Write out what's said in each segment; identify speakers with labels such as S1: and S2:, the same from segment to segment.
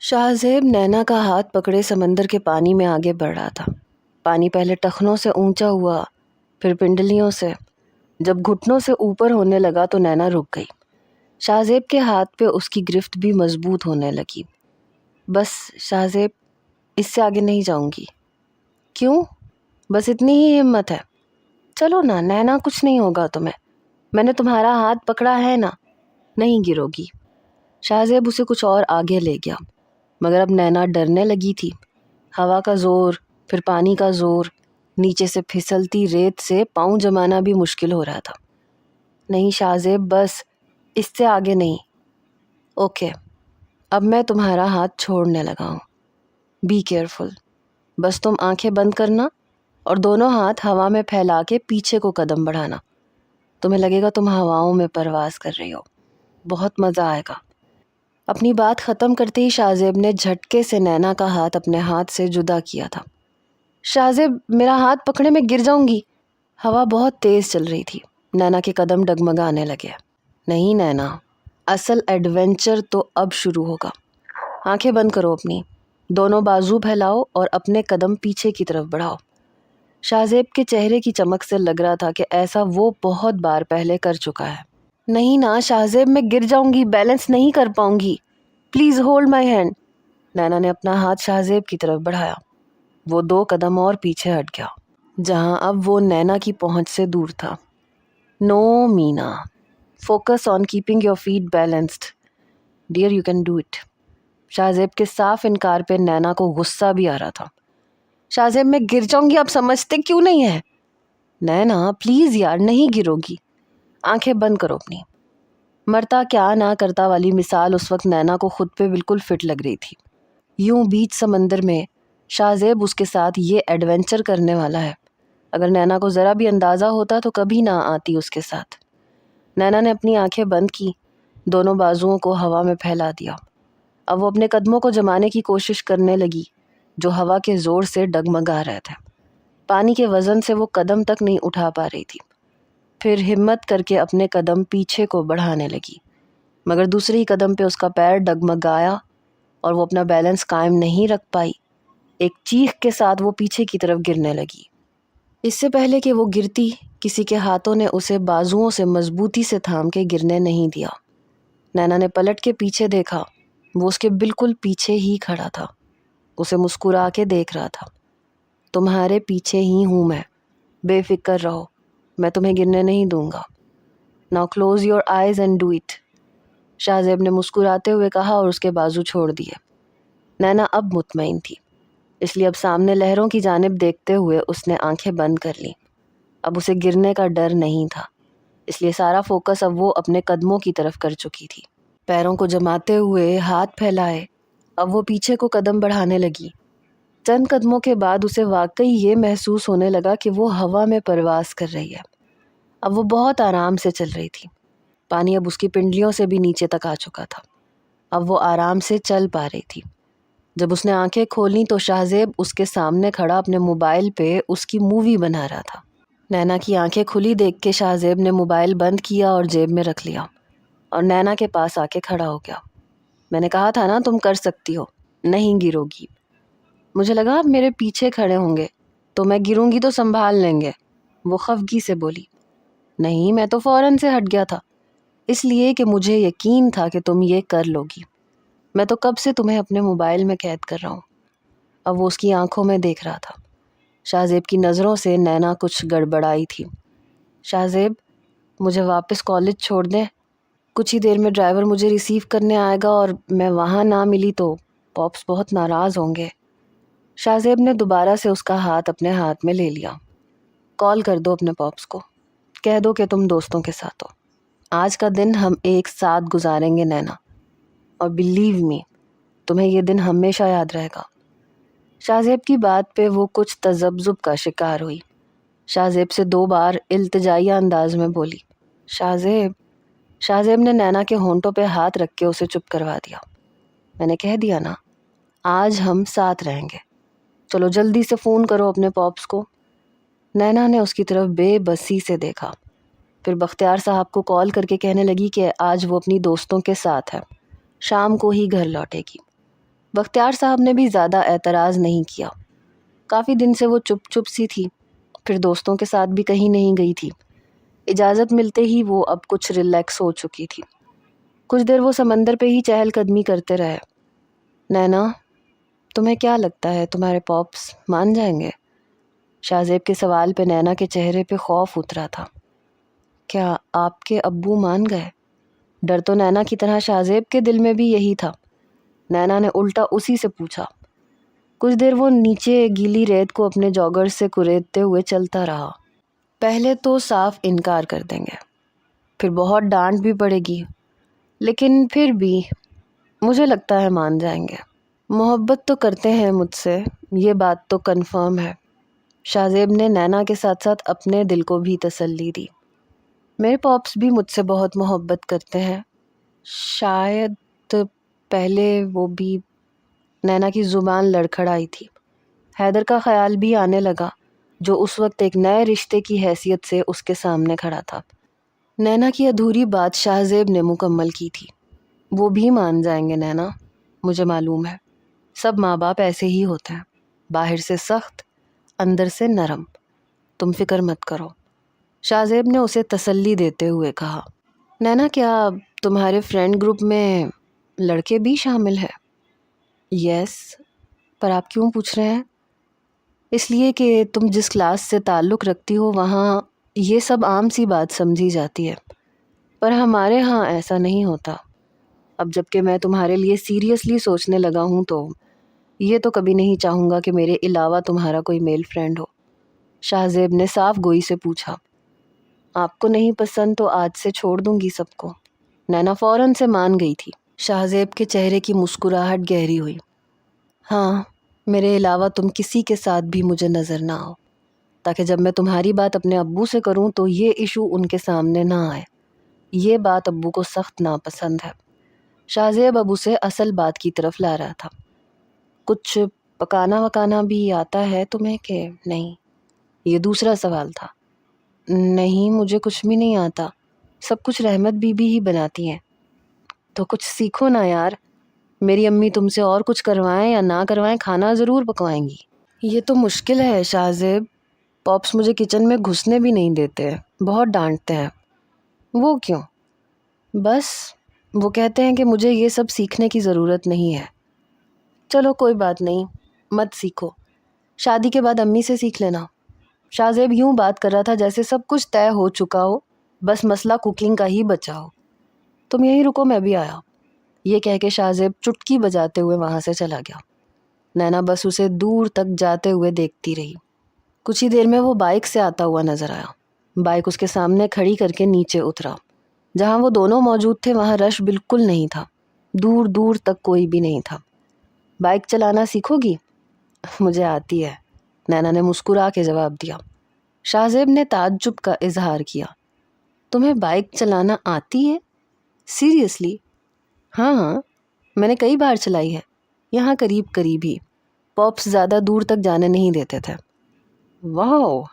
S1: شاہزیب نینا کا ہاتھ پکڑے سمندر کے پانی میں آگے بڑھ رہا تھا۔ پانی پہلے ٹخنوں سے اونچا ہوا، پھر پنڈلیوں سے۔ جب گھٹنوں سے اوپر ہونے لگا تو نینا رک گئی۔ شاہزیب کے ہاتھ پہ اس کی گرفت بھی مضبوط ہونے لگی۔ بس شاہزیب، اس سے آگے نہیں جاؤں گی۔ کیوں؟ بس اتنی ہی ہمت ہے؟ چلو نا نینا، کچھ نہیں ہوگا تمہیں، میں نے تمہارا ہاتھ پکڑا ہے نا، نہیں گرو گی۔ شاہزیب اسے کچھ اور آگے لے گیا، مگر اب نینا ڈرنے لگی تھی۔ ہوا کا زور، پھر پانی کا زور، نیچے سے پھسلتی ریت سے پاؤں جمانا بھی مشکل ہو رہا تھا۔ نہیں شاہزیب، بس اس سے آگے نہیں۔ اوکے، اب میں تمہارا ہاتھ چھوڑنے لگا ہوں۔ بی کیئرفل، بس تم آنکھیں بند کرنا اور دونوں ہاتھ ہوا میں پھیلا کے پیچھے کو قدم بڑھانا۔ تمہیں لگے گا تم ہواؤں میں پرواز کر رہی ہو، بہت مزہ آئے گا۔ اپنی بات ختم کرتے ہی شاہزیب نے جھٹکے سے نینا کا ہاتھ اپنے ہاتھ سے جدا کیا تھا۔ شاہزیب، میرا ہاتھ پکڑے، میں گر جاؤں گی۔ ہوا بہت تیز چل رہی تھی، نینا کے قدم ڈگمگانے لگے۔ نہیں نینا، اصل ایڈونچر تو اب شروع ہوگا۔ آنکھیں بند کرو اپنی، دونوں بازو پھیلاؤ اور اپنے قدم پیچھے کی طرف بڑھاؤ۔ شاہزیب کے چہرے کی چمک سے لگ رہا تھا کہ ایسا وہ بہت بار پہلے کر چکا ہے۔ نہیں نا شاہزیب، میں گر جاؤں گی، بیلنس نہیں کر پاؤں گی، پلیز ہولڈ مائی ہینڈ۔ نینا نے اپنا ہاتھ شاہزیب کی طرف بڑھایا۔ وہ 2 قدم اور پیچھے ہٹ گیا، جہاں اب وہ نینا کی پہنچ سے دور تھا۔ No Meena, focus on keeping your feet balanced, dear you can do it. Shahzeb کے صاف انکار پہ نینا کو غصہ بھی آ رہا تھا۔ شاہزیب، میں گر جاؤں گی، آپ سمجھتے کیوں نہیں ہیں؟ نینا پلیز یار، نہیں گرو گی، آنکھیں بند کرو اپنی۔ مرتا کیا نہ کرتا والی مثال اس وقت نینا کو خود پہ بالکل فٹ لگ رہی تھی۔ یوں بیچ سمندر میں شاہزیب اس کے ساتھ یہ ایڈونچر کرنے والا ہے۔ اگر نینا کو ذرا بھی اندازہ ہوتا تو کبھی نہ آتی اس کے ساتھ۔ نینا نے اپنی آنکھیں بند کی، دونوں بازوؤں کو ہوا میں پھیلا دیا۔ اب وہ اپنے قدموں کو جمانے کی کوشش کرنے لگی جو ہوا کے زور سے ڈگمگا رہے تھے۔ پانی کے وزن سے وہ قدم تک نہیں اٹھا پا رہی تھی۔ پھر ہمت کر کے اپنے قدم پیچھے کو بڑھانے لگی، مگر دوسری قدم پہ اس کا پیر ڈگمگایا اور وہ اپنا بیلنس قائم نہیں رکھ پائی۔ ایک چیخ کے ساتھ وہ پیچھے کی طرف گرنے لگی۔ اس سے پہلے کہ وہ گرتی، کسی کے ہاتھوں نے اسے بازوؤں سے مضبوطی سے تھام کے گرنے نہیں دیا۔ نینا نے پلٹ کے پیچھے دیکھا، وہ اس کے بالکل پیچھے ہی کھڑا تھا، اسے مسکرا کے دیکھ رہا تھا۔ تمہارے پیچھے ہی ہوں میں، بے فکر رہو، میں تمہیں گرنے نہیں دوں گا۔ Now close your eyes and do it۔ Shahzeb نے مسکراتے ہوئے کہا اور اس کے بازو چھوڑ دیے۔ نینا اب مطمئن تھی، اس لیے اب سامنے لہروں کی جانب دیکھتے ہوئے اس نے آنکھیں بند کر لیں۔ اب اسے گرنے کا ڈر نہیں تھا، اس لیے سارا فوکس اب وہ اپنے قدموں کی طرف کر چکی تھی۔ پیروں کو جماتے ہوئے ہاتھ پھیلائے، اب وہ پیچھے کو قدم بڑھانے لگی۔ چند قدموں کے بعد اسے واقعی یہ محسوس ہونے لگا کہ وہ ہوا میں پرواز کر رہی ہے۔ اب وہ بہت آرام سے چل رہی تھی، پانی اب اس کی پنڈلیوں سے بھی نیچے تک آ چکا تھا۔ اب وہ آرام سے چل پا رہی تھی۔ جب اس نے آنکھیں کھولیں تو شاہزیب اس کے سامنے کھڑا اپنے موبائل پہ اس کی مووی بنا رہا تھا۔ نینا کی آنکھیں کھلی دیکھ کے شاہزیب نے موبائل بند کیا اور جیب میں رکھ لیا اور نینا کے پاس آ کے کھڑا ہو گیا۔ میں نے کہا تھا نا تم کر سکتی ہو، نہیں گرو گی۔ مجھے لگا آپ میرے پیچھے کھڑے ہوں گے تو میں گروں گی تو سنبھال لیں گے، وہ خفگی سے بولی۔ نہیں، میں تو فوراً سے ہٹ گیا تھا، اس لیے کہ مجھے یقین تھا کہ تم یہ کر لو گی۔ میں تو کب سے تمہیں اپنے موبائل میں قید کر رہا ہوں۔ اب وہ اس کی آنکھوں میں دیکھ رہا تھا۔ شاہزیب کی نظروں سے نینا کچھ گڑبڑائی تھی۔ شاہزیب، مجھے واپس کالج چھوڑ دیں، کچھ ہی دیر میں ڈرائیور مجھے ریسیو کرنے آئے گا اور میں وہاں نہ ملی تو پاپس بہت ناراض ہوں گے۔ شاہزیب نے دوبارہ سے اس کا ہاتھ اپنے ہاتھ میں لے لیا۔ کال کر دو اپنے پاپس کو، کہہ دو کہ تم دوستوں کے ساتھ ہو۔ آج کا دن ہم ایک ساتھ گزاریں گے نینا، اور بلیو می، تمہیں یہ دن ہمیشہ یاد رہے گا۔ شاہزیب کی بات پہ وہ کچھ تذبذب کا شکار ہوئی۔ شاہزیب سے 2 بار التجائیہ انداز میں بولی، شاہزیب۔ شاہزیب نے نینا کے ہونٹوں پہ ہاتھ رکھ کے اسے چپ کروا دیا۔ میں نے کہہ دیا نا، آج ہم ساتھ رہیں گے، چلو جلدی سے فون کرو اپنے پاپس کو۔ نینا نے اس کی طرف بے بسی سے دیکھا، پھر بختیار صاحب کو کال کر کے کہنے لگی کہ آج وہ اپنی دوستوں کے ساتھ ہے، شام کو ہی گھر لوٹے گی۔ بختیار صاحب نے بھی زیادہ اعتراض نہیں کیا۔ کافی دن سے وہ چپ چپ سی تھی، پھر دوستوں کے ساتھ بھی کہیں نہیں گئی تھی۔ اجازت ملتے ہی وہ اب کچھ ریلیکس ہو چکی تھی۔ کچھ دیر وہ سمندر پہ ہی چہل قدمی کرتے رہے۔ نینا، تمہیں کیا لگتا ہے تمہارے پاپس مان جائیں گے؟ شاہ زیب کے سوال پہ نینا کے چہرے پہ خوف اترا تھا۔ کیا آپ کے ابو مان گئے؟ ڈر تو نینا کی طرح شاہ زیب کے دل میں بھی یہی تھا۔ نینا نے الٹا اسی سے پوچھا۔ کچھ دیر وہ نیچے گیلی ریت کو اپنے جاگر سے کریدتے ہوئے چلتا رہا۔ پہلے تو صاف انکار کر دیں گے، پھر بہت ڈانٹ بھی پڑے گی، لیکن پھر بھی مجھے لگتا ہے مان جائیں گے۔ محبت تو کرتے ہیں مجھ سے، یہ بات تو کنفرم ہے۔ شاہ زیب نے نینا کے ساتھ ساتھ اپنے دل کو بھی تسلی دی۔ میرے پاپس بھی مجھ سے بہت محبت کرتے ہیں، شاید پہلے وہ بھی۔ نینا کی زبان لڑکھڑائی تھی۔ حیدر کا خیال بھی آنے لگا، جو اس وقت ایک نئے رشتے کی حیثیت سے اس کے سامنے کھڑا تھا۔ نینا کی ادھوری بات شاہ زیب نے مکمل کی تھی۔ وہ بھی مان جائیں گے نینا، مجھے معلوم ہے۔ سب ماں باپ ایسے ہی ہوتے ہیں، باہر سے سخت، اندر سے نرم۔ تم فکر مت کرو، شاہ زیب نے اسے تسلی دیتے ہوئے کہا۔ نینا، کیا تمہارے فرینڈ گروپ میں لڑکے بھی شامل ہیں؟ یس، پر آپ کیوں پوچھ رہے ہیں؟ اس لیے کہ تم جس کلاس سے تعلق رکھتی ہو وہاں یہ سب عام سی بات سمجھی جاتی ہے، پر ہمارے ہاں ایسا نہیں ہوتا۔ اب جب کہ میں تمہارے لیے سیریسلی سوچنے لگا ہوں تو یہ تو کبھی نہیں چاہوں گا کہ میرے علاوہ تمہارا کوئی میل فرینڈ ہو۔ شاہ زیب نے صاف گوئی سے پوچھا۔ آپ کو نہیں پسند تو آج سے چھوڑ دوں گی سب کو۔ نینا فوراً سے مان گئی تھی۔ شاہ زیب کے چہرے کی مسکراہٹ گہری ہوئی۔ ہاں، میرے علاوہ تم کسی کے ساتھ بھی مجھے نظر نہ آؤ، تاکہ جب میں تمہاری بات اپنے ابو سے کروں تو یہ ایشو ان کے سامنے نہ آئے۔ یہ بات ابو کو سخت ناپسند ہے۔ شاہ زیب اب اسے اصل بات کی طرف لا رہا تھا۔ کچھ پکانا وکانا بھی آتا ہے تمہیں کہ نہیں؟ یہ دوسرا سوال تھا۔ نہیں، مجھے کچھ بھی نہیں آتا، سب کچھ رحمت بی بی ہی بناتی ہیں۔ تو کچھ سیکھو نا یار، میری امی تم سے اور کچھ کروائیں یا نہ کروائیں کھانا ضرور پکوائیں گی۔ یہ تو مشکل ہے شاہ زیب، پاپس مجھے کچن میں گھسنے بھی نہیں دیتے، بہت ڈانٹتے ہیں۔ وہ کیوں؟ بس وہ کہتے ہیں کہ مجھے یہ سب سیکھنے کی ضرورت نہیں ہے۔ چلو کوئی بات نہیں، مت سیکھو، شادی کے بعد امی سے سیکھ لینا۔ شاہ زیب یوں بات کر رہا تھا جیسے سب کچھ طے ہو چکا ہو، بس مسئلہ کوکنگ کا ہی بچا ہو۔ تم یہیں رکو، میں بھی آیا۔ یہ کہہ کے شاہ زیب چٹکی بجاتے ہوئے وہاں سے چلا گیا۔ نینا بس اسے دور تک جاتے ہوئے دیکھتی رہی۔ کچھ ہی دیر میں وہ بائک سے آتا ہوا نظر آیا۔ بائک اس کے سامنے کھڑی کر کے نیچے اترا۔ جہاں وہ دونوں موجود تھے وہاں رش بالکل نہیں تھا، دور دور تک کوئی بھی نہیں تھا۔ بائک چلانا سیکھو گی؟ مجھے آتی ہے، نینا نے مسکرا کے جواب دیا۔ شاہ زیب نے تعجب کا اظہار کیا۔ تمہیں بائک چلانا آتی ہے؟ سیریسلی؟ ہاں، میں نے کئی بار چلائی ہے، یہاں قریب قریب ہی۔ پاپس زیادہ دور تک جانے نہیں دیتے تھے۔ واو،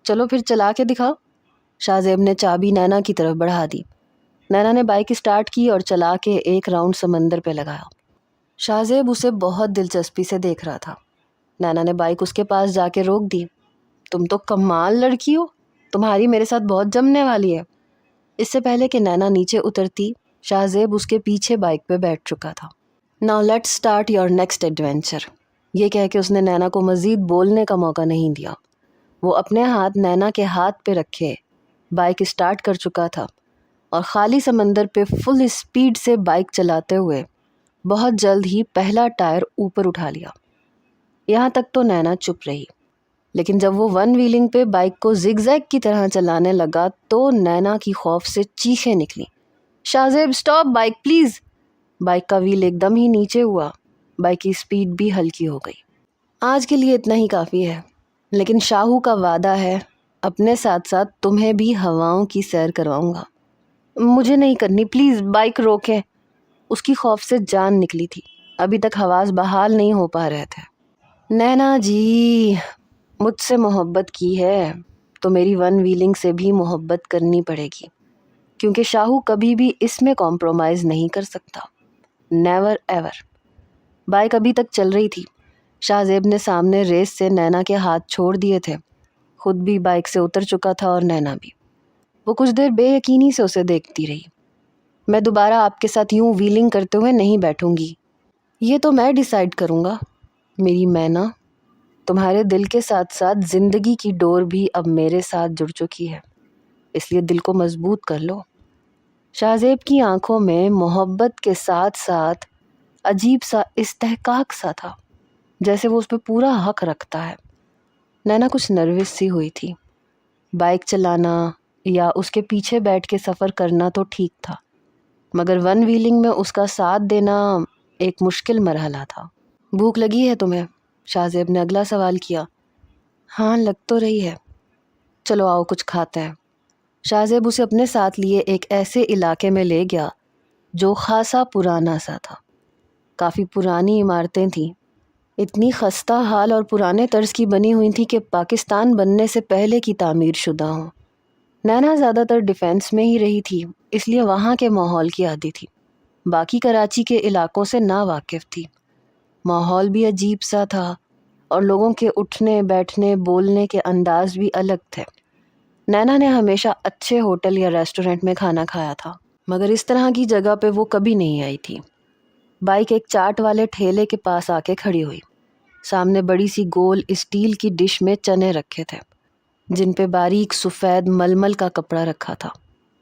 S1: چلو پھر چلا کے دکھاؤ۔ شاہ زیب نے چابی نینا کی طرف بڑھا دی۔ نینا نے بائک اسٹارٹ کی اور چلا کے ایک راؤنڈ سمندر پہ لگایا۔ شاہ زیب اسے بہت دلچسپی سے دیکھ رہا تھا۔ نینا نے بائک اس کے پاس جا کے روک دی۔ تم تو کمال لڑکی ہو، تمہاری میرے ساتھ بہت جمنے والی ہے۔ اس سے پہلے کہ نینا نیچے اترتی، شاہ زیب اس کے پیچھے بائک پہ بیٹھ چکا تھا۔ Now let's start your next adventure۔ یہ کہہ کے اس نے نینا کو مزید بولنے کا موقع نہیں دیا۔ وہ اپنے ہاتھ نینا کے ہاتھ پہ رکھے بائک اسٹارٹ کر چکا تھا اور خالی سمندر پہ فل اسپیڈ سے بائک چلاتے ہوئے بہت جلد ہی پہلا ٹائر اوپر اٹھا لیا۔ یہاں تک تو نینا چپ رہی، لیکن جب وہ ون ویلنگ پہ بائک کو زگ زیگ کی طرح چلانے لگا تو نینا کی خوف سے چیخیں نکلیں۔ شاہ زیب اسٹاپ، بائک پلیز۔ بائک کا ویل ایک دم ہی نیچے ہوا، بائک کی سپیڈ بھی ہلکی ہو گئی۔ آج کے لیے اتنا ہی کافی ہے، لیکن شاہو کا وعدہ ہے اپنے ساتھ ساتھ تمہیں بھی ہواؤں کی سیر کرواؤں گا۔ مجھے نہیں کرنی، پلیز بائک روکیں۔ اس کی خوف سے جان نکلی تھی، ابھی تک حواس بحال نہیں ہو پا رہے تھے۔ نینا جی، مجھ سے محبت کی ہے تو میری ون ویلنگ سے بھی محبت کرنی پڑے گی، کیونکہ شاہو کبھی بھی اس میں کمپرومائز نہیں کر سکتا، نیور ایور۔ بائک ابھی تک چل رہی تھی۔ شاہ زیب نے سامنے ریس سے نینا کے ہاتھ چھوڑ دیے تھے، خود بھی بائک سے اتر چکا تھا اور نینا بھی۔ وہ کچھ دیر بے یقینی سے اسے دیکھتی رہی۔ میں دوبارہ آپ کے ساتھ یوں ویلنگ کرتے ہوئے نہیں بیٹھوں گی، یہ تو میں ڈیسائیڈ کروں گا میری مینا۔ تمہارے دل کے ساتھ ساتھ زندگی کی ڈور بھی اب میرے ساتھ جڑ چکی ہے، اس لیے دل کو مضبوط کر لو۔ شاہ زیب کی آنکھوں میں محبت کے ساتھ ساتھ عجیب سا استحقاق سا تھا، جیسے وہ اس پہ پورا حق رکھتا ہے۔ نینا کچھ نروس سی ہوئی تھی۔ بائک چلانا یا اس کے پیچھے بیٹھ کے سفر کرنا تو ٹھیک تھا، مگر ون ویلنگ میں اس کا ساتھ دینا ایک مشکل مرحلہ تھا۔ بھوک لگی ہے تمہیں؟ شاہ زیب نے اگلا سوال کیا۔ ہاں لگ تو رہی ہے، چلو آؤ کچھ کھاتے ہیں۔ شاہ زیب اسے اپنے ساتھ لیے ایک ایسے علاقے میں لے گیا جو خاصا پرانا سا تھا۔ کافی پرانی عمارتیں تھیں، اتنی خستہ حال اور پرانے طرز کی بنی ہوئی تھی کہ پاکستان بننے سے پہلے کی تعمیر شدہ ہوں۔ نینا زیادہ تر ڈیفینس میں ہی رہی تھی، اس لیے وہاں کے ماحول کی عادی تھی، باقی کراچی کے علاقوں سے نا واقف تھی۔ ماحول بھی عجیب سا تھا اور لوگوں کے اٹھنے بیٹھنے بولنے کے انداز بھی الگ تھے۔ نینا نے ہمیشہ اچھے ہوٹل یا ریسٹورنٹ میں کھانا کھایا تھا، مگر اس طرح کی جگہ پہ وہ کبھی نہیں آئی تھی۔ بائک ایک چاٹ والے ٹھیلے کے پاس آ کے کھڑی ہوئی۔ سامنے بڑی سی گول اسٹیل کی ڈش میں چنے رکھے تھے، جن پہ باریک سفید ململ کا کپڑا رکھا تھا،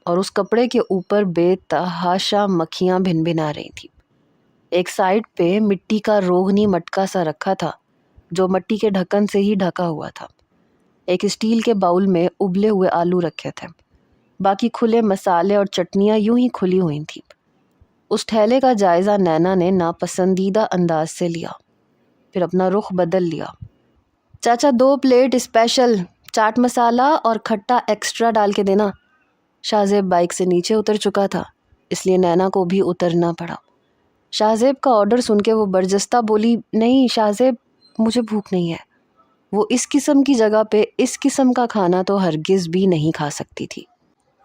S1: اور اس کپڑے کے اوپر بے تحاشا مکھیاں بھن بھنا رہی تھیں۔ ایک سائڈ پہ مٹی کا روغنی مٹکا سا رکھا تھا جو مٹی کے ڈھکن سے ہی ڈھکا ہوا تھا۔ ایک اسٹیل کے باؤل میں ابلے ہوئے آلو رکھے تھے، باقی کھلے مسالے اور چٹنیاں یوں ہی کھلی ہوئی تھیں۔ اس ٹھیلے کا جائزہ نینا نے ناپسندیدہ انداز سے لیا، پھر اپنا رخ بدل لیا۔ چاچا 2 پلیٹ اسپیشل، چاٹ مسالہ اور کھٹا ایکسٹرا ڈال کے دینا۔ شاہ زیب بائک سے نیچے اتر چکا تھا، اس لیے نینا کو بھی اترنا پڑا۔ شاہ زیب کا آرڈر سن کے وہ برجستہ بولی، نہیں شاہ زیب، مجھے بھوک نہیں ہے۔ وہ اس قسم کی جگہ پہ اس قسم کا کھانا تو ہرگز بھی نہیں کھا سکتی تھی۔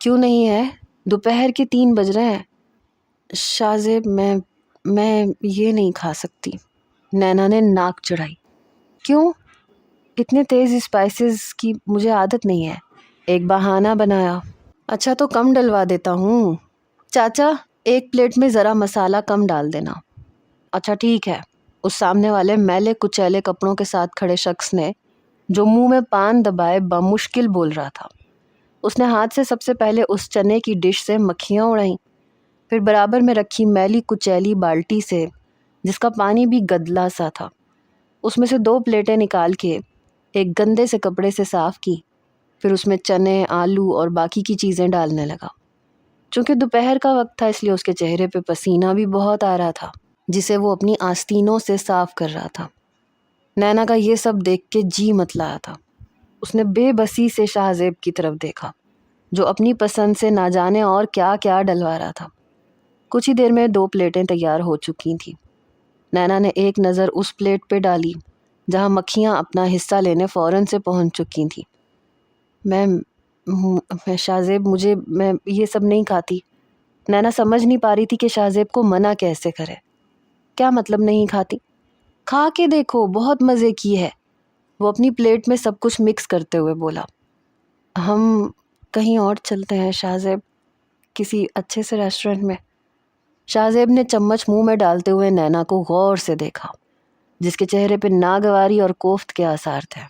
S1: کیوں نہیں ہے؟ دوپہر کے 3 بج رہے ہیں۔ شاہ زیب میں یہ نہیں کھا سکتی۔ نینا نے ناک چڑھائی۔ کیوں؟ اتنے تیز اسپائسز کی مجھے عادت نہیں ہے۔ ایک بہانہ بنایا۔ اچھا تو کم ڈلوا دیتا ہوں۔ چاچا 1 پلیٹ میں ذرا مسالہ کم ڈال دینا۔ اچھا ٹھیک ہے، اس سامنے والے میلے کچیلے کپڑوں کے ساتھ کھڑے شخص نے، جو منہ میں پان دبائے بمشکل بول رہا تھا، اس نے ہاتھ سے سب سے پہلے اس چنے کی ڈش سے مکھیاں اڑائیں، پھر برابر میں رکھی میلی کچیلی بالٹی سے، جس کا پانی بھی گدلا سا تھا، اس میں سے 2 پلیٹیں نکال کے ایک گندے سے کپڑے سے صاف کی، پھر اس میں چنے، آلو اور باقی کی چیزیں ڈالنے لگا۔ چونکہ دوپہر کا وقت تھا، اس لیے اس کے چہرے پہ پسینہ بھی بہت آ رہا تھا، جسے وہ اپنی آستینوں سے صاف کر رہا تھا۔ نینا کا یہ سب دیکھ کے جی متلایا تھا۔ اس نے بے بسی سے شاہ زیب کی طرف دیکھا، جو اپنی پسند سے نہ جانے اور کیا کیا ڈلوا رہا تھا۔ کچھ ہی دیر میں 2 پلیٹیں تیار ہو چکی تھیں۔ نینا نے ایک نظر اس پلیٹ پہ ڈالی جہاں مکھیاں اپنا حصہ لینے فوراً سے پہنچ چکی تھیں۔ میں شاہ زیب، میں یہ سب نہیں کھاتی۔ نینا سمجھ نہیں پا رہی تھی کہ شاہ زیب کو منع کیسے کرے۔ کیا مطلب نہیں کھاتی؟ کھا کے دیکھو، بہت مزے کی ہے، وہ اپنی پلیٹ میں سب کچھ مکس کرتے ہوئے بولا۔ ہم کہیں اور چلتے ہیں شاہ زیب، کسی اچھے سے ریسٹورنٹ میں۔ شاہ زیب نے چمچ منہ میں ڈالتے ہوئے نینا کو غور سے دیکھا، جس کے چہرے پہ ناگواری اور کوفت کے آثار تھے۔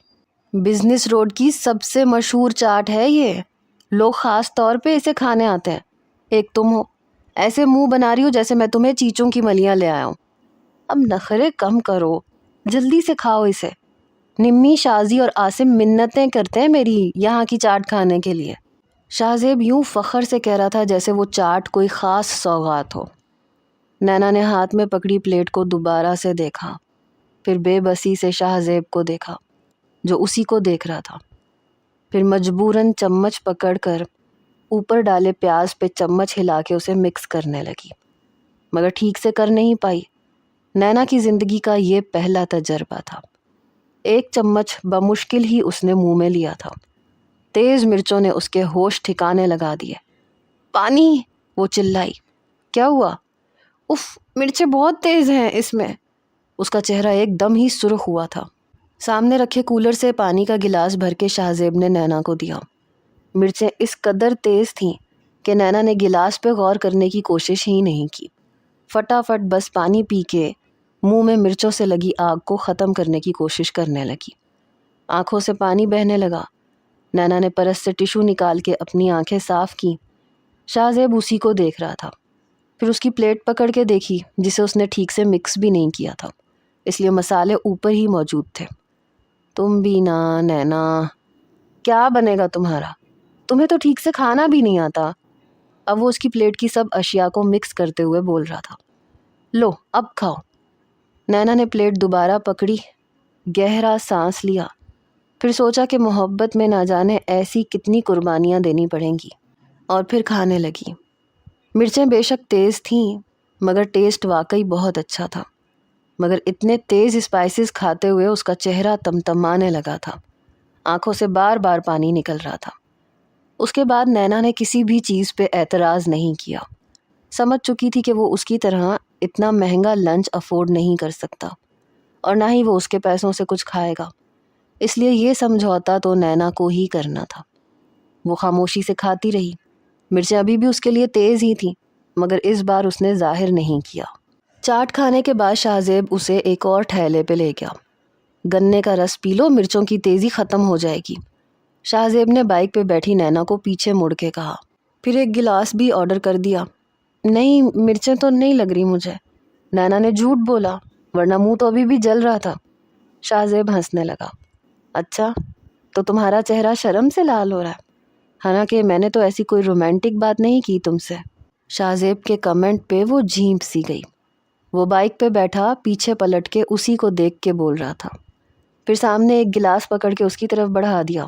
S1: بزنس روڈ کی سب سے مشہور چاٹ ہے یہ، لوگ خاص طور پہ اسے کھانے آتے ہیں۔ ایک تم ہو، ایسے منہ بنا رہی ہو جیسے میں تمہیں چیچوں کی ملیاں لے آیا ہوں۔ اب نخرے کم کرو، جلدی سے کھاؤ اسے۔ نمی، شازی اور عاصم منتیں کرتے ہیں میری یہاں کی چاٹ کھانے کے لیے۔ شاہ زیب یوں فخر سے کہہ رہا تھا جیسے وہ چاٹ کوئی خاص سوغات ہو۔ نینا نے ہاتھ میں پکڑی پلیٹ کو دوبارہ سے دیکھا، پھر بے بسی سے شاہ زیب کو دیکھا جو اسی کو دیکھ رہا تھا، پھر مجبوراً چمچ پکڑ کر اوپر ڈالے پیاز پہ چمچ ہلا کے اسے مکس کرنے لگی، مگر ٹھیک سے کر نہیں پائی۔ نینا کی زندگی کا یہ پہلا تجربہ تھا۔ 1 چمچ بمشکل ہی اس نے منہ میں لیا تھا۔ تیز مرچوں نے اس کے ہوش ٹھکانے لگا دیے۔ پانی! وہ چلائی۔ کیا ہوا؟ اف، مرچیں بہت تیز ہیں اس میں۔ اس کا چہرہ ایک دم ہی سرخ ہوا تھا۔ سامنے رکھے کولر سے پانی کا گلاس بھر کے شاہ زیب نے نینا کو دیا۔ مرچیں اس قدر تیز تھیں کہ نینا نے گلاس پہ غور کرنے کی کوشش ہی نہیں کی، فٹافٹ بس پانی پی کے منہ میں مرچوں سے لگی آگ کو ختم کرنے کی کوشش کرنے لگی۔ آنکھوں سے پانی بہنے لگا۔ نینا نے پرس سے ٹیشو نکال کے اپنی آنکھیں صاف کی۔ شاہ زیب اسی کو دیکھ رہا تھا۔ پھر اس کی پلیٹ پکڑ کے دیکھی جسے اس نے ٹھیک سے مکس بھی نہیں کیا تھا، اس لیے مسالے اوپر ہی موجود تھے۔ تم بھی نا نینا، کیا بنے گا تمہارا؟ تمہیں تو ٹھیک سے کھانا بھی نہیں آتا۔ اب وہ اس کی پلیٹ کی سب اشیاء کو مکس کرتے ہوئے بول رہا تھا۔ لو اب کھاؤ۔ نینا نے پلیٹ دوبارہ پکڑی، گہرا سانس لیا، پھر سوچا کہ محبت میں نہ جانے ایسی کتنی قربانیاں دینی پڑیں گی، اور پھر کھانے لگی۔ مرچیں بے شک تیز تھیں مگر ٹیسٹ واقعی بہت اچھا تھا۔ مگر اتنے تیز اسپائسز کھاتے ہوئے اس کا چہرہ تمتمانے لگا تھا، آنکھوں سے بار بار پانی نکل رہا تھا۔ اس کے بعد نینا نے کسی بھی چیز پہ اعتراض نہیں کیا۔ سمجھ چکی تھی کہ وہ اس کی طرح اتنا مہنگا لنچ افورڈ نہیں کر سکتا، اور نہ ہی وہ اس کے پیسوں سے کچھ کھائے گا، اس لیے یہ سمجھوتا تو نینا کو ہی کرنا تھا۔ وہ خاموشی سے کھاتی رہی۔ مرچیں ابھی بھی اس کے لیے تیز ہی تھیں مگر اس بار اس نے ظاہر نہیں کیا۔ چاٹ کھانے کے بعد شاہ زیب اسے ایک اور ٹھیلے پہ لے گیا۔ گنے کا رس پی لو، مرچوں کی تیزی ختم ہو جائے گی، شاہ زیب نے بائک پہ بیٹھی نینا کو پیچھے مڑ کے کہا۔ پھر ایک گلاس بھی آرڈر کر دیا۔ نہیں، مرچیں تو نہیں لگ رہی مجھے، نینا نے جھوٹ بولا، ورنہ منہ تو ابھی بھی جل رہا تھا۔ شاہ زیب ہنسنے لگا۔ اچھا، تو تمہارا چہرہ شرم سے لال ہو رہا ہے؟ حالانکہ میں نے تو ایسی کوئی رومانٹک بات نہیں کی تم سے۔ شاہ زیب کے کمنٹ پہ وہ جھینپ سی گئی۔ وہ بائک پہ بیٹھا پیچھے پلٹ کے اسی کو دیکھ کے بول رہا تھا، پھر سامنے ایک گلاس پکڑ کے اس کی طرف بڑھا دیا۔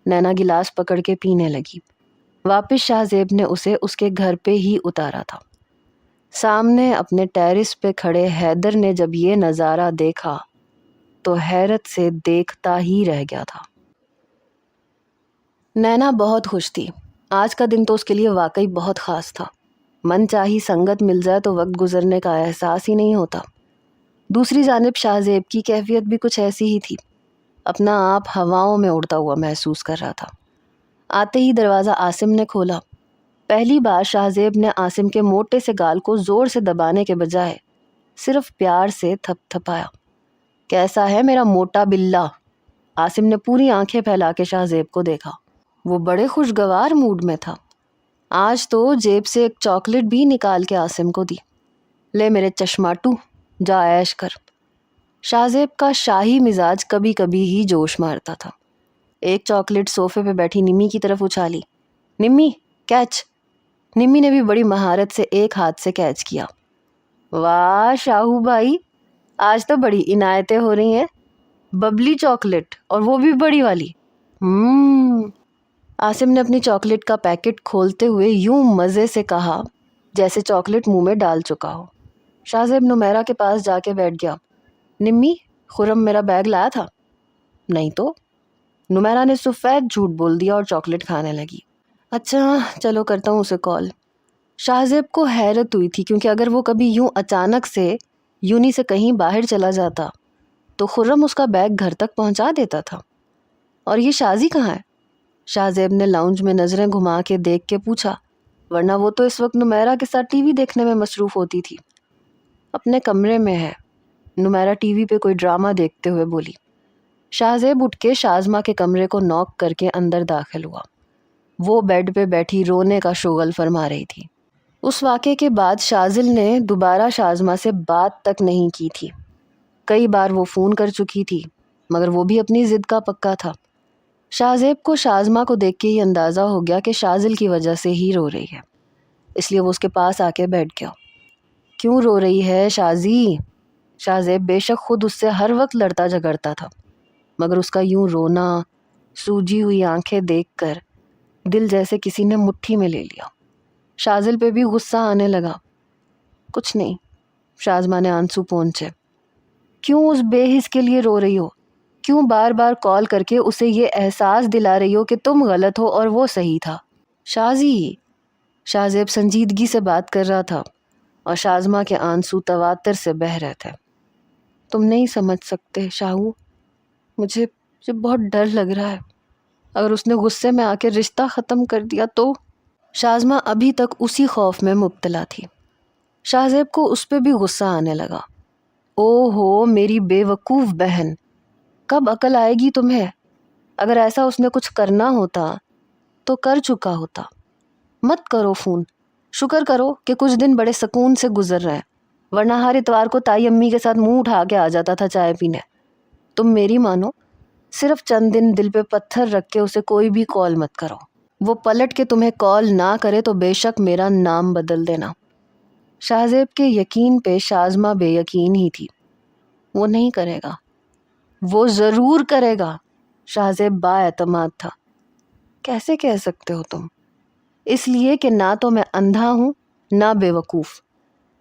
S1: نینا گلاس پکڑ کے پینے لگی۔ واپس شاہ زیب نے اسے اس کے گھر پہ ہی اتارا تھا۔ سامنے اپنے ٹیرس پہ کھڑے حیدر نے جب یہ نظارہ دیکھا تو حیرت سے دیکھتا ہی رہ گیا تھا۔ نینا بہت خوش تھی۔ آج کا دن تو اس کے لیے واقعی بہت خاص تھا۔ من چاہی سنگت مل جائے تو وقت گزرنے کا احساس ہی نہیں ہوتا۔ دوسری جانب شاہ زیب کی کیفیت بھی کچھ ایسی ہی تھی، اپنا آپ ہواؤں میں اڑتا ہوا محسوس کر رہا تھا۔ آتے ہی دروازہ عاصم نے کھولا۔ پہلی بار شاہ زیب نے عاصم کے موٹے سے گال کو زور سے دبانے کے بجائے صرف پیار سے تھپ تھپایا۔ کیسا ہے میرا موٹا بلہ؟ عاصم نے پوری آنکھیں پھیلا کے شاہ زیب کو دیکھا۔ وہ بڑے خوشگوار موڈ میں تھا۔ آج تو جیب سے ایک چاکلیٹ بھی نکال کے عاصم کو دی۔ لے میرے چشماٹو، جا عیش کر۔ شاہ زیب کا شاہی مزاج کبھی کبھی ہی جوش مارتا تھا۔ ایک چاکلیٹ صوفے پہ بیٹھی نمی کی طرف اچھالی۔ نمی کیچ۔ نمی نے بھی بڑی مہارت سے ایک ہاتھ سے کیچ کیا۔ واہ شاہو بھائی، آج تو بڑی عنایتیں ہو رہی ہیں۔ ببلی چاکلیٹ، اور وہ بھی بڑی والی۔ عاصم نے اپنی چاکلیٹ کا پیکٹ کھولتے ہوئے یوں مزے سے کہا جیسے چاکلیٹ منہ میں ڈال چکا ہو۔ شاہ زیب نمیرہ کے پاس جا کے بیٹھ گیا۔ نمی، خرم میرا بیگ لایا تھا؟ نہیں تو۔ نمیرہ نے سفید جھوٹ بول دیا اور چاکلیٹ کھانے لگی۔ اچھا چلو کرتا ہوں اسے کال۔ شاہ زیب کو حیرت ہوئی تھی کیونکہ اگر وہ کبھی یوں اچانک سے یونی سے کہیں باہر چلا جاتا تو خرم اس کا بیگ گھر تک پہنچا دیتا تھا۔ اور یہ شازی کہاں ہے؟ شاہ زیب نے لاؤنج میں نظریں گھما کے دیکھ کے پوچھا، ورنہ وہ تو اس وقت نمیرہ کے ساتھ ٹی وی دیکھنے میں مصروف ہوتی تھی۔ اپنے کمرے میں ہے، نمیرہ ٹی وی پہ کوئی ڈرامہ دیکھتے ہوئے بولی۔ شاہ زیب اٹھ کے شازمہ کے کمرے کو نوک کر کے اندر داخل ہوا۔ وہ بیڈ پہ بیٹھی رونے کا شغل فرما رہی تھی۔ اس واقعے کے بعد شازل نے دوبارہ شازمہ سے بات تک نہیں کی تھی۔ کئی بار وہ فون کر چکی تھی مگر وہ بھی اپنی ضد کا پکا تھا۔ شاہ زیب کو شازمہ کو دیکھ کے ہی اندازہ ہو گیا کہ شازل کی وجہ سے ہی رو رہی ہے، اس لیے وہ اس کے پاس آ کے بیٹھ گیا۔ کیوں رو رہی ہے شازی؟ شاہ زیب بے شک خود اس سے ہر وقت لڑتا جھگڑتا تھا مگر اس کا یوں رونا، سوجی ہوئی آنکھیں دیکھ کر دل جیسے کسی نے مٹھی میں لے لیا۔ شازل پہ بھی غصہ آنے لگا۔ کچھ نہیں، شازمہ نے آنسو پونچھے۔ کیوں اس بے حس کے لیے رو رہی ہو؟ کیوں بار بار کال کر کے اسے یہ احساس دلا رہی ہو کہ تم غلط ہو اور وہ صحیح تھا؟ شازی، شاہ زیب سنجیدگی سے بات کر رہا تھا اور شازمہ کے آنسو تواتر سے بہہ رہے تھے۔ تم نہیں سمجھ سکتے شاہو، مجھے بہت ڈر لگ رہا ہے، اگر اس نے غصے میں آ کے رشتہ ختم کر دیا تو۔ شازمہ ابھی تک اسی خوف میں مبتلا تھی۔ شاہزیب کو اس پہ بھی غصہ آنے لگا۔ او ہو میری بے وقوف بہن، کب عقل آئے گی تمہیں؟ اگر ایسا اس نے کچھ کرنا ہوتا تو کر چکا ہوتا۔ مت کرو فون، شکر کرو کہ کچھ دن بڑے سکون سے گزر رہے ہیں، ورنہ ہر اتوار کو تائی امی کے ساتھ منہ اٹھا کے آ جاتا تھا چائے پینے۔ تم میری مانو، صرف چند دن دل پہ پتھر رکھ کے اسے کوئی بھی کال مت کرو۔ وہ پلٹ کے تمہیں کال نہ کرے تو بے شک میرا نام بدل دینا۔ شاہزیب کے یقین پہ شازمہ بے یقین ہی تھی۔ وہ نہیں کرے گا، وہ ضرور کرے گا۔ شاہزیب با اعتماد تھا۔ کیسے کہہ سکتے ہو تم؟ اس لیے کہ نہ تو میں اندھا ہوں نہ بے وقوف۔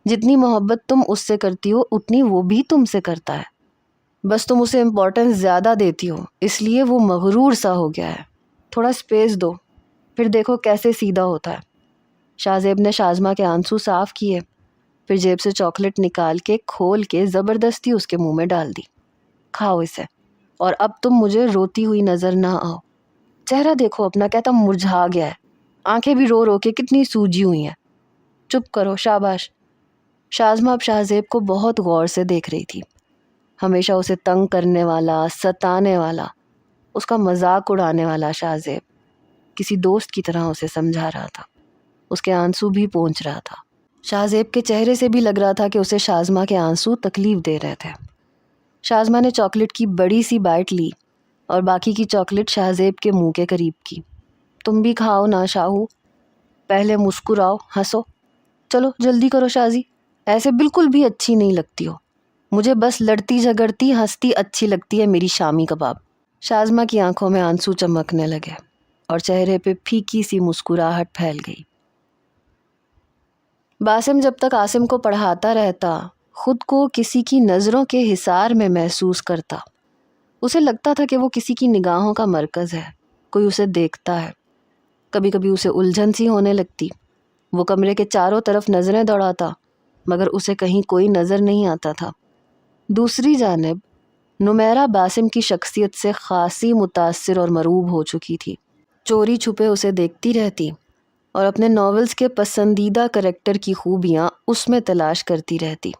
S1: جتنی محبت تم اس سے کرتی ہو اتنی وہ بھی تم سے کرتا ہے، بس تم اسے امپورٹنس زیادہ دیتی ہو، اس لیے وہ مغرور سا ہو گیا ہے۔ تھوڑا سپیس دو، پھر دیکھو کیسے سیدھا ہوتا ہے۔ شاہزیب نے شازمہ کے آنسو صاف کیے، پھر جیب سے چاکلیٹ نکال کے کھول کے زبردستی اس کے منہ میں ڈال دی۔ کھاؤ اسے، اور اب تم مجھے روتی ہوئی نظر نہ آؤ۔ چہرہ دیکھو اپنا، کہتا مرجھا گیا ہے، آنکھیں بھی رو رو کے کتنی سوجی ہوئی ہیں۔ چپ کرو، شاباش۔ شازمہ اب شاہزیب کو بہت غور سے دیکھ رہی تھی۔ ہمیشہ اسے تنگ کرنے والا، ستانے والا، اس کا مذاق اڑانے والا شاہزیب کسی دوست کی طرح اسے سمجھا رہا تھا، اس کے آنسو بھی پونچھ رہا تھا۔ شاہزیب کے چہرے سے بھی لگ رہا تھا کہ اسے شازمہ کے آنسو تکلیف دے رہے تھے۔ شازمہ نے چاکلیٹ کی بڑی سی بائٹ لی اور باقی کی چاکلیٹ شاہزیب کے منہ کے قریب کی۔ تم بھی کھاؤ نا شاہو، پہلے مسکراؤ، ہنسو۔ چلو جلدی کرو شازی، ایسے بالکل بھی اچھی نہیں لگتی ہو۔ مجھے بس لڑتی جھگڑتی ہنستی اچھی لگتی ہے میری شامی کباب۔ شازمہ کی آنکھوں میں آنسو چمکنے لگے اور چہرے پہ پھیکی سی مسکراہٹ پھیل گئی۔ باسم جب تک عاصم کو پڑھاتا رہتا خود کو کسی کی نظروں کے حصار میں محسوس کرتا۔ اسے لگتا تھا کہ وہ کسی کی نگاہوں کا مرکز ہے، کوئی اسے دیکھتا ہے۔ کبھی کبھی اسے الجھن سی ہونے لگتی، وہ کمرے کے چاروں طرف نظریں دوڑاتا مگر اسے کہیں کوئی نظر نہیں آتا تھا۔ دوسری جانب نمیرہ باسم کی شخصیت سے خاصی متاثر اور مرعوب ہو چکی تھی۔ چوری چھپے اسے دیکھتی رہتی اور اپنے ناولز کے پسندیدہ کریکٹر کی خوبیاں اس میں تلاش کرتی رہتی۔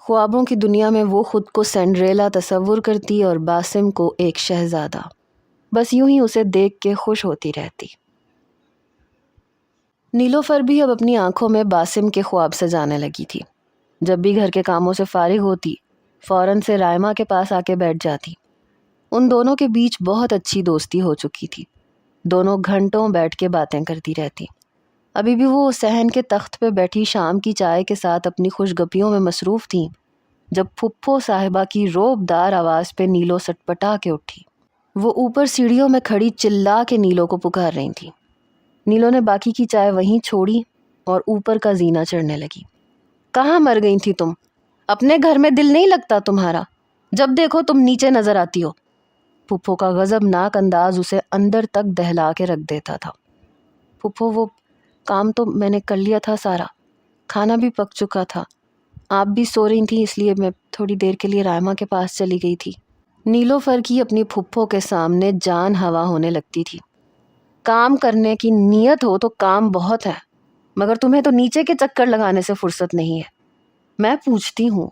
S1: خوابوں کی دنیا میں وہ خود کو سینڈریلا تصور کرتی اور باسم کو ایک شہزادہ۔ بس یوں ہی اسے دیکھ کے خوش ہوتی رہتی۔ نیلوفر بھی اب اپنی آنکھوں میں باسم کے خواب سجانے لگی تھی۔ جب بھی گھر کے کاموں سے فارغ ہوتی فوراً سے رائما کے پاس آ کے بیٹھ جاتی۔ ان دونوں کے بیچ بہت اچھی دوستی ہو چکی تھی۔ دونوں گھنٹوں بیٹھ کے باتیں کرتی رہتی۔ ابھی بھی وہ صحن کے تخت پہ بیٹھی شام کی چائے کے ساتھ اپنی خوش گپیوں میں مصروف تھیں جب پھپھو صاحبہ کی روب دار آواز پہ نیلو سٹپٹا کے اٹھی۔ وہ اوپر سیڑھیوں میں کھڑی چلا کے نیلو کو پکار رہی تھی۔ نیلو نے باقی کی چائے وہیں چھوڑی اور اوپر کا زینہ چڑھنے لگی۔ کہاں مر گئی تھی تم؟ اپنے گھر میں دل نہیں لگتا تمہارا؟ جب دیکھو تم نیچے نظر آتی ہو۔ پھپھو کا غضبناک انداز اسے اندر تک دہلا کے رکھ دیتا تھا۔ پھپھو وہ کام تو میں نے کر لیا تھا سارا، کھانا بھی پک چکا تھا، آپ بھی سو رہی تھی اس لیے میں تھوڑی دیر کے لیے رائما کے پاس چلی گئی تھی۔ نیلوفر کی اپنی پھپھو کے سامنے جان ہوا ہونے لگتی تھی۔ کام کرنے کی نیت ہو تو کام بہت ہے، مگر تمہیں تو نیچے کے چکر لگانے سے فرصت نہیں ہے۔ میں پوچھتی ہوں،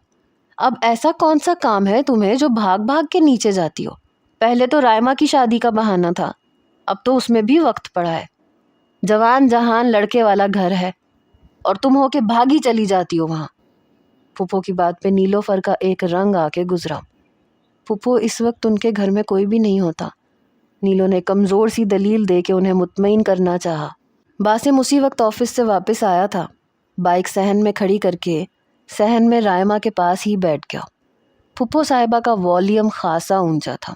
S1: اب ایسا کون سا کام ہے تمہیں جو بھاگ بھاگ کے نیچے جاتی ہو؟ پہلے تو رائما کی شادی کا بہانہ تھا، اب تو اس میں بھی وقت پڑا ہے۔ جوان جہان لڑکے والا گھر ہے اور تم ہو کے بھاگی چلی جاتی ہو وہاں۔ پھپھو کی بات پہ نیلوفر کا ایک رنگ آ کے گزرا۔ پھپھو اس وقت ان کے گھر میں کوئی بھی نہیں ہوتا۔ نیلو نے کمزور سی دلیل دے کے انہیں مطمئن کرنا چاہا۔ باسم اسی وقت آفس سے واپس آیا تھا۔ بائک صحن میں کھڑی کر کے صحن میں رائما کے پاس ہی بیٹھ گیا۔ پھپھو صاحبہ کا والیوم خاصا اونچا تھا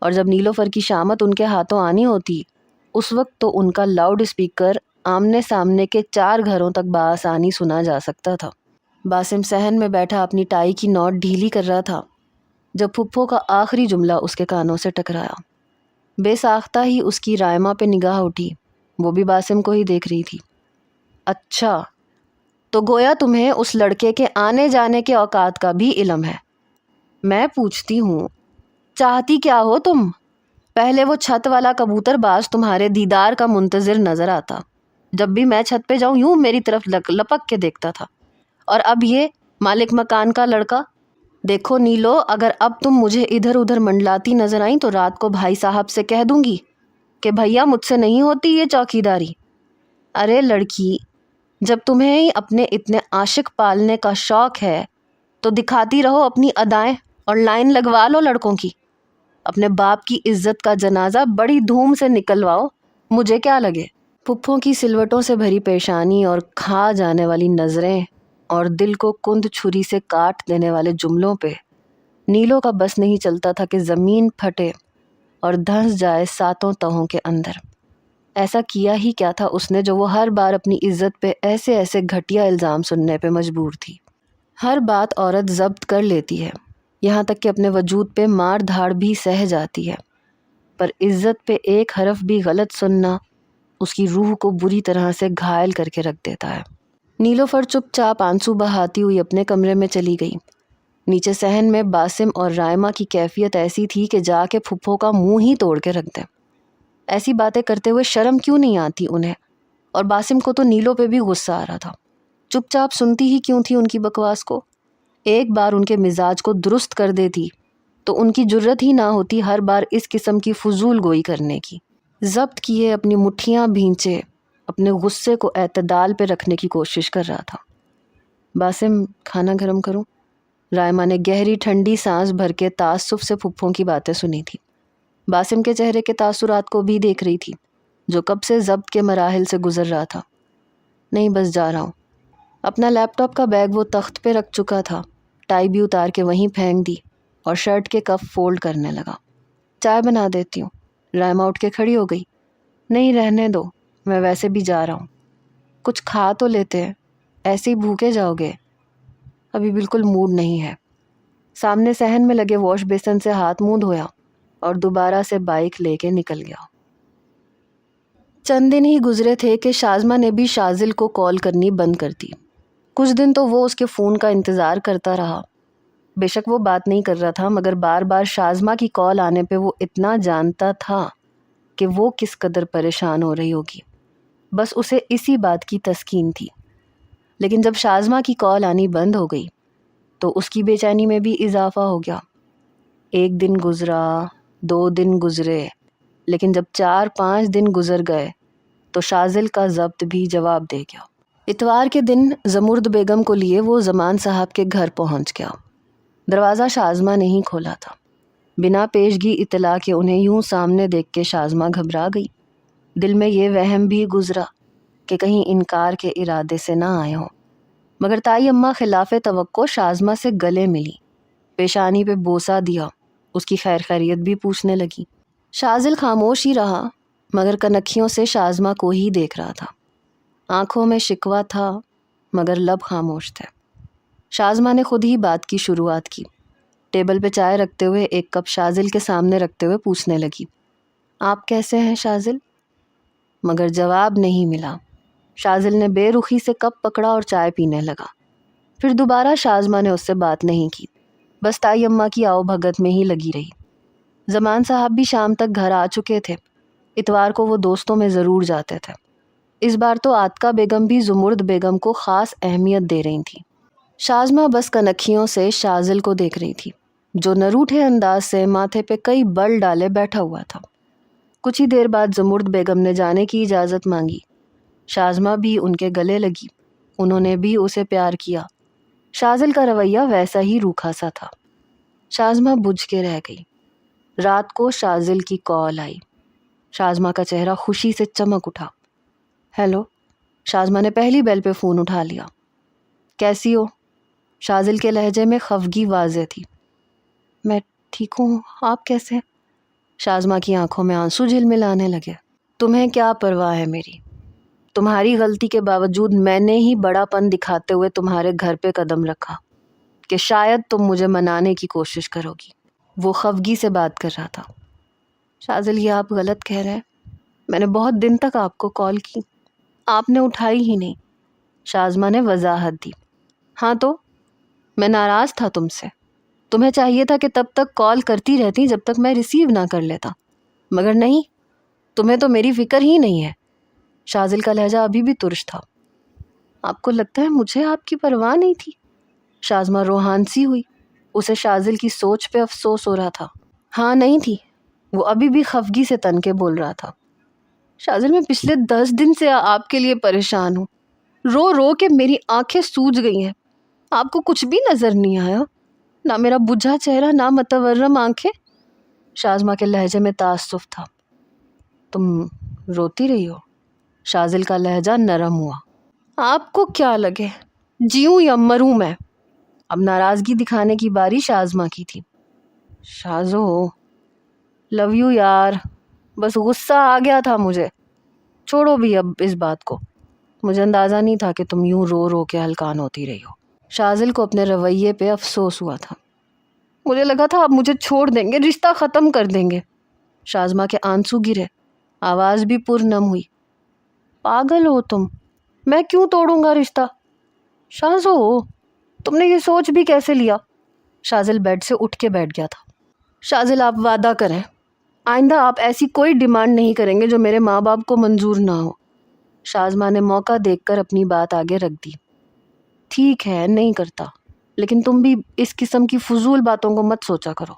S1: اور جب نیلوفر کی شامت ان کے ہاتھوں آنی ہوتی اس وقت تو ان کا لاؤڈ اسپیکر آمنے سامنے کے 4 گھروں تک بآسانی سنا جا سکتا تھا۔ باسم صحن میں بیٹھا اپنی ٹائی کی نوٹ ڈھیلی کر رہا تھا جب پھپھو کا آخری جملہ اس کے کانوں سے ٹکرایا۔ بے ساختہ ہی اس کی رائما پہ نگاہ اٹھی، وہ بھی باسم کو ہی دیکھ رہی تھی۔ اچھا، تو گویا تمہیں اس لڑکے کے آنے جانے کے اوقات کا بھی علم ہے؟ میں پوچھتی ہوں چاہتی کیا ہو تم؟ پہلے وہ چھت والا کبوتر باز تمہارے دیدار کا منتظر نظر آتا، جب بھی میں چھت پہ جاؤں یوں میری طرف لپک کے دیکھتا تھا، اور اب یہ مالک مکان کا لڑکا۔ دیکھو نیلو، اگر اب تم مجھے ادھر ادھر منڈلاتی نظر آئیں تو رات کو بھائی صاحب سے کہہ دوں گی کہ بھیا مجھ سے نہیں ہوتی یہ چوکیداری۔ ارے لڑکی، جب تمہیں اپنے اتنے عاشق پالنے کا شوق ہے تو دکھاتی رہو اپنی ادائیں اور لائن لگوا لو لڑکوں کی۔ اپنے باپ کی عزت کا جنازہ بڑی دھوم سے نکلواؤ، مجھے کیا لگے۔ پھپھوں کی سلوٹوں سے بھری پیشانی اور کھا جانے والی نظریں اور دل کو کند چھری سے کاٹ دینے والے جملوں پہ نیلو کا بس نہیں چلتا تھا کہ زمین پھٹے اور دھنس جائے ساتوں تہوں کے اندر۔ ایسا کیا ہی کیا تھا اس نے جو وہ ہر بار اپنی عزت پہ ایسے ایسے گھٹیا الزام سننے پہ مجبور تھی۔ ہر بات عورت ضبط کر لیتی ہے، یہاں تک کہ اپنے وجود پہ مار دھاڑ بھی سہ جاتی ہے، پر عزت پہ ایک حرف بھی غلط سننا اس کی روح کو بری طرح سے گھائل کر کے رکھ دیتا ہے۔ نیلوفر چپ چاپ آنسو بہاتی ہوئی اپنے کمرے میں چلی گئی۔ نیچے صحن میں باسم اور رائمہ کی کیفیت ایسی تھی کہ جا کے پھپھوں کا منہ ہی توڑ کے رکھ دیں۔ ایسی باتیں کرتے ہوئے شرم کیوں نہیں آتی انہیں؟ اور باسم کو تو نیلو پہ بھی غصہ آ رہا تھا، چپ چاپ سنتی ہی کیوں تھی ان کی بکواس کو؟ ایک بار ان کے مزاج کو درست کر دیتی تو ان کی جرت ہی نہ ہوتی ہر بار اس قسم کی فضول گوئی کرنے کی۔ ضبط کیے اپنی مٹھیاں بھینچے اپنے غصے کو اعتدال پہ رکھنے کی کوشش کر رہا تھا۔ باسم، کھانا گرم کروں؟ رائمہ نے گہری ٹھنڈی سانس بھر کے تعصب سے پھپھوں کی باتیں سنی تھی۔ باسم کے چہرے کے تاثرات کو بھی دیکھ رہی تھی جو کب سے ضبط کے مراحل سے گزر رہا تھا۔ نہیں، بس جا رہا ہوں۔ اپنا لیپ ٹاپ کا بیگ وہ تخت پہ رکھ چکا تھا، ٹائی بھی اتار کے وہیں پھینک دی اور شرٹ کے کف فولڈ کرنے لگا۔ چائے بنا دیتی ہوں۔ رائمہ اٹھ کے کھڑی ہو گئی۔ نہیں، رہنے دو، میں ویسے بھی جا رہا ہوں۔ کچھ کھا تو لیتے ہیں، ایسے ہی بھوکے جاؤ گے؟ ابھی بالکل موڈ نہیں ہے۔ سامنے صحن میں لگے واش بیسن سے ہاتھ منہ دھویا اور دوبارہ سے بائک لے کے نکل گیا۔ چند دن ہی گزرے تھے کہ شازمہ نے بھی شازل کو کال کرنی بند کر دی۔ کچھ دن تو وہ اس کے فون کا انتظار کرتا رہا۔ بے شک وہ بات نہیں کر رہا تھا، مگر بار بار شازمہ کی کال آنے پہ وہ اتنا جانتا تھا کہ وہ کس قدر پریشان ہو رہی ہوگی۔ بس اسے اسی بات کی تسکین تھی۔ لیکن جب شازمہ کی کال آنی بند ہو گئی تو اس کی بے چینی میں بھی اضافہ ہو گیا۔ ایک دن گزرا، 2 دن گزرے، لیکن جب 4-5 دن گزر گئے تو شازل کا ضبط بھی جواب دے گیا۔ اتوار کے دن زمرد بیگم کو لیے وہ زمان صاحب کے گھر پہنچ گیا۔ دروازہ شازمہ نے ہی کھولا تھا۔ بنا پیشگی اطلاع کے انہیں یوں سامنے دیکھ کے شازمہ گھبرا گئی۔ دل میں یہ وہم بھی گزرا کہ کہیں انکار کے ارادے سے نہ آئے ہوں، مگر تائی اماں خلاف توقع شازمہ سے گلے ملی، پیشانی پہ بوسہ دیا، اس کی خیر خیریت بھی پوچھنے لگی۔ شازل خاموش ہی رہا، مگر کنکھیوں سے شازمہ کو ہی دیکھ رہا تھا۔ آنکھوں میں شکوہ تھا مگر لب خاموش تھے۔ شازمہ نے خود ہی بات کی شروعات کی۔ ٹیبل پہ چائے رکھتے ہوئے ایک کپ شازل کے سامنے رکھتے ہوئے پوچھنے لگی، آپ کیسے ہیں شازل؟ مگر جواب نہیں ملا۔ شازل نے بے رخی سے کپ پکڑا اور چائے پینے لگا۔ پھر دوبارہ شازمہ نے اس سے بات نہیں کی، بس تائی اماں کی آؤ بھگت میں ہی لگی رہی۔ زمان صاحب بھی شام تک گھر آ چکے تھے۔ اتوار کو وہ دوستوں میں ضرور جاتے تھے۔ اس بار تو عاتقہ بیگم بھی زمرد بیگم کو خاص اہمیت دے رہی تھی۔ شازمہ بس کنکھیوں سے شازل کو دیکھ رہی تھی جو نروٹھے انداز سے ماتھے پہ کئی بل ڈالے بیٹھا ہوا تھا۔ کچھ ہی دیر بعد زمرد بیگم نے جانے کی اجازت مانگی۔ شازمہ بھی ان کے گلے لگی، انہوں نے بھی اسے پیار کیا۔ شازل کا رویہ ویسا ہی روکھا سا تھا۔ شازمہ بجھ کے رہ گئی۔ رات کو شازل کی کال آئی۔ شازمہ کا چہرہ خوشی سے چمک اٹھا۔ ہیلو، شازمہ نے پہلی بیل پہ فون اٹھا لیا۔ کیسی ہو؟ شازل کے لہجے میں خفگی واضح تھی۔ میں ٹھیک ہوں، آپ کیسے؟ شازمہ کی آنکھوں میں آنسو جھلملانے لگے۔ تمہیں کیا پرواہ ہے میری؟ تمہاری غلطی کے باوجود میں نے ہی بڑا پن دکھاتے ہوئے تمہارے گھر پہ قدم رکھا کہ شاید تم مجھے منانے کی کوشش کرو گی۔ وہ خفگی سے بات کر رہا تھا۔ شازل، یہ آپ غلط کہہ رہے ہیں۔ میں نے بہت دن تک آپ کو کال کی، آپ نے اٹھائی ہی نہیں۔ شازمہ نے وضاحت دی۔ ہاں تو میں ناراض تھا تم سے۔ تمہیں چاہیے تھا کہ تب تک کال کرتی رہتی جب تک میں ریسیو نہ کر لیتا، مگر نہیں، تمہیں تو میری فکر ہی نہیں ہے۔ شازل کا لہجہ ابھی بھی ترش تھا۔ آپ کو لگتا ہے مجھے آپ کی پرواہ نہیں تھی؟ شازمہ روحان سی ہوئی، اسے شازل کی سوچ پہ افسوس ہو رہا تھا۔ ہاں نہیں تھی، وہ ابھی بھی خفگی سے تن کے بول رہا تھا۔ شازل میں پچھلے 10 دن سے آپ کے لیے پریشان ہوں، رو رو کے میری آنکھیں سوج گئی ہیں۔ آپ کو کچھ بھی نظر نہیں آیا؟ نہ میرا بجھا چہرہ، نہ متورم آنکھیں۔ شازمہ کے لہجے میں تعصف تھا۔ تم روتی رہی ہو؟ شازل کا لہجہ نرم ہوا۔ آپ کو کیا لگے، جیوں یا مروں میں؟ اب ناراضگی دکھانے کی باری شازمہ کی تھی۔ شازو، لو یو یار، بس غصہ آ گیا تھا مجھے، چھوڑو بھی اب اس بات کو۔ مجھے اندازہ نہیں تھا کہ تم یوں رو رو کے ہلکان ہوتی رہی ہو۔ شازل کو اپنے رویے پہ افسوس ہوا تھا۔ مجھے لگا تھا آپ مجھے چھوڑ دیں گے، رشتہ ختم کر دیں گے۔ شازمہ کے آنسو گرے، آواز بھی پرنم ہوئی۔ پاگل ہو تم، میں کیوں توڑوں گا رشتہ؟ شازو، تم نے یہ سوچ بھی کیسے لیا؟ شازل بیڈ سے اٹھ کے بیٹھ گیا تھا۔ شازل، آپ وعدہ کریں آئندہ آپ ایسی کوئی ڈیمانڈ نہیں کریں گے جو میرے ماں باپ کو منظور نہ ہو۔ شازمہ نے موقع دیکھ کر اپنی بات آگے رکھ دی۔ ٹھیک ہے، نہیں کرتا، لیکن تم بھی اس قسم کی فضول باتوں کو مت سوچا کرو۔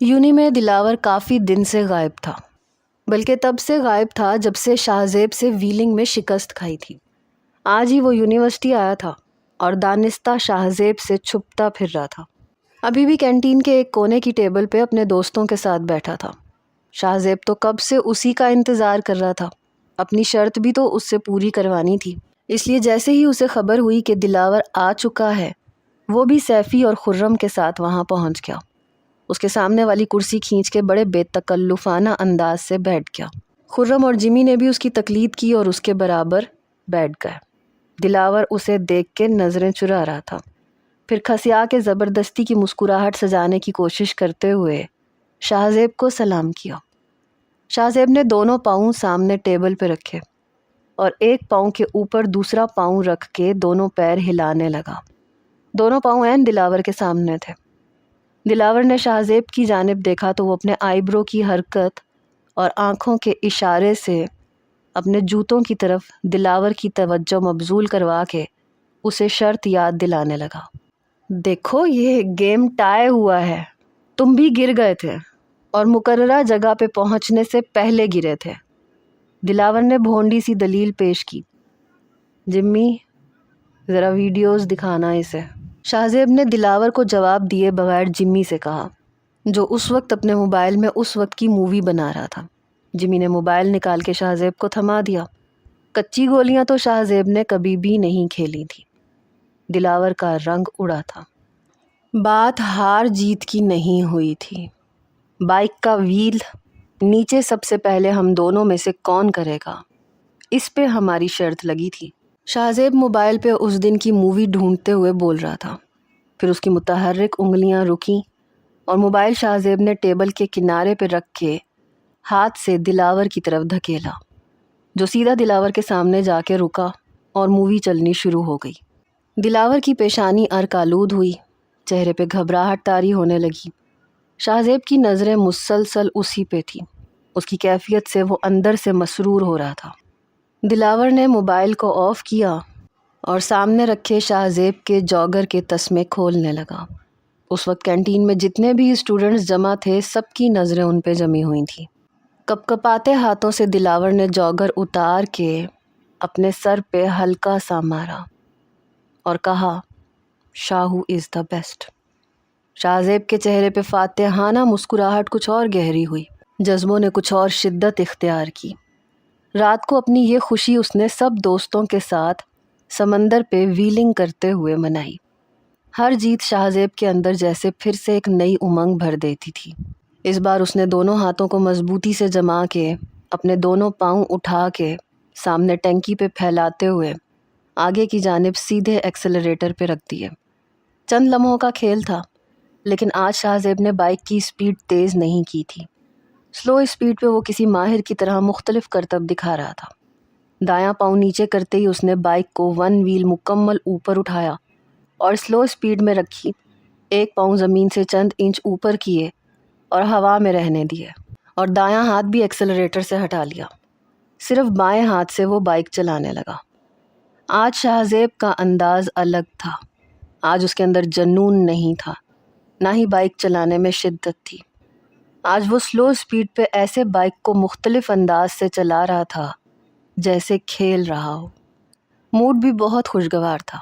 S1: یونی میں دلاور کافی دن سے غائب تھا، بلکہ تب سے غائب تھا جب سے شاہزیب سے ویلنگ میں شکست کھائی تھی۔ آج ہی وہ یونیورسٹی آیا تھا اور دانستہ شاہزیب سے چھپتا پھر رہا تھا۔ ابھی بھی کینٹین کے ایک کونے کی ٹیبل پہ اپنے دوستوں کے ساتھ بیٹھا تھا۔ شاہزیب تو کب سے اسی کا انتظار کر رہا تھا، اپنی شرط بھی تو اس سے پوری کروانی تھی، اس لیے جیسے ہی اسے خبر ہوئی کہ دلاور آ چکا ہے، وہ بھی سیفی اور خرم کے ساتھ وہاں پہنچ گیا۔ اس کے سامنے والی کرسی کھینچ کے بڑے بے تکلفانہ انداز سے بیٹھ گیا۔ خرم اور جمی نے بھی اس کی تقلید کی اور اس کے برابر بیٹھ گئے۔ دلاور اسے دیکھ کے نظریں چرا رہا تھا، پھر کھسیا کے زبردستی کی مسکراہٹ سجانے کی کوشش کرتے ہوئے شاہزیب کو سلام کیا۔ شاہزیب نے دونوں پاؤں سامنے ٹیبل پہ رکھے اور ایک پاؤں کے اوپر دوسرا پاؤں رکھ کے دونوں پیر ہلانے لگا۔ دونوں پاؤں عین دلاور کے سامنے تھے۔ دلاور نے شاہزیب کی جانب دیکھا تو وہ اپنے آئی برو کی حرکت اور آنکھوں کے اشارے سے اپنے جوتوں کی طرف دلاور کی توجہ مبذول کروا کے اسے شرط یاد دلانے لگا۔ دیکھو، یہ گیم ٹائے ہوا ہے، تم بھی گر گئے تھے اور مقررہ جگہ پہ پہنچنے سے پہلے گرے تھے۔ دلاور نے بھونڈی سی دلیل پیش کی۔ جمی، ذرا ویڈیوز دکھانا اسے۔ شاہزیب نے دلاور کو جواب دیے بغیر جمی سے کہا، جو اس وقت اپنے موبائل میں اس وقت کی مووی بنا رہا تھا۔ جمی نے موبائل نکال کے شاہزیب کو تھما دیا۔ کچی گولیاں تو شاہزیب نے کبھی بھی نہیں کھیلی تھی۔ دلاور کا رنگ اڑا تھا۔ بات ہار جیت کی نہیں ہوئی تھی۔ بائک کا ویل نیچے سب سے پہلے ہم دونوں میں سے کون کرے گا، اس پہ ہماری شرط لگی تھی۔ شاہزیب موبائل پہ اس دن کی مووی ڈھونڈتے ہوئے بول رہا تھا، پھر اس کی متحرک انگلیاں رکیں اور موبائل شاہزیب نے ٹیبل کے کنارے پہ رکھ کے ہاتھ سے دلاور کی طرف دھکیلا، جو سیدھا دلاور کے سامنے جا کے رکا اور مووی چلنی شروع ہو گئی۔ دلاور کی پیشانی ارک آلود ہوئی، چہرے پہ گھبراہٹ طاری ہونے لگی۔ شاہزیب کی نظریں مسلسل اسی پہ تھی، اس کی کیفیت سے وہ اندر سے مسرور ہو رہا تھا۔ دلاور نے موبائل کو آف کیا اور سامنے رکھے شاہزیب کے جاگر کے تسمے کھولنے لگا۔ اس وقت کینٹین میں جتنے بھی اسٹوڈنٹس جمع تھے، سب کی نظریں ان پہ جمی ہوئی تھیں۔ کپکپاتے ہاتھوں سے دلاور نے جاگر اتار کے اپنے سر پہ ہلکا سا مارا اور کہا، شاہو از دا بیسٹ۔ شاہزیب کے چہرے پہ فاتحانہ مسکراہٹ کچھ اور گہری ہوئی، جذبوں نے کچھ اور شدت اختیار کی۔ رات کو اپنی یہ خوشی اس نے سب دوستوں کے ساتھ سمندر پہ ویلنگ کرتے ہوئے منائی۔ ہر جیت شاہزیب کے اندر جیسے پھر سے ایک نئی امنگ بھر دیتی تھی۔ اس بار اس نے دونوں ہاتھوں کو مضبوطی سے جما کے اپنے دونوں پاؤں اٹھا کے سامنے ٹینکی پہ پھیلاتے ہوئے آگے کی جانب سیدھے ایکسلریٹر پہ رکھ دیے۔ چند لمحوں کا کھیل تھا، لیکن آج شاہزیب نے بائک کی سپیڈ تیز نہیں کی تھی۔ سلو اسپیڈ پہ وہ کسی ماہر کی طرح مختلف کرتب دکھا رہا تھا۔ دایاں پاؤں نیچے کرتے ہی اس نے بائک کو 1 ویل مکمل اوپر اٹھایا اور سلو اسپیڈ میں رکھی ایک پاؤں زمین سے چند انچ اوپر کیے اور ہوا میں رہنے دیے، اور دایاں ہاتھ بھی ایکسلریٹر سے ہٹا لیا۔ صرف بائیں ہاتھ سے وہ بائک چلانے لگا۔ آج شاہزیب کا انداز الگ تھا۔ آج اس کے اندر جنون نہیں تھا، نہ ہی بائک چلانے میں شدت تھی۔ آج وہ سلو سپیڈ پہ ایسے بائک کو مختلف انداز سے چلا رہا تھا جیسے کھیل رہا ہو۔ موڈ بھی بہت خوشگوار تھا۔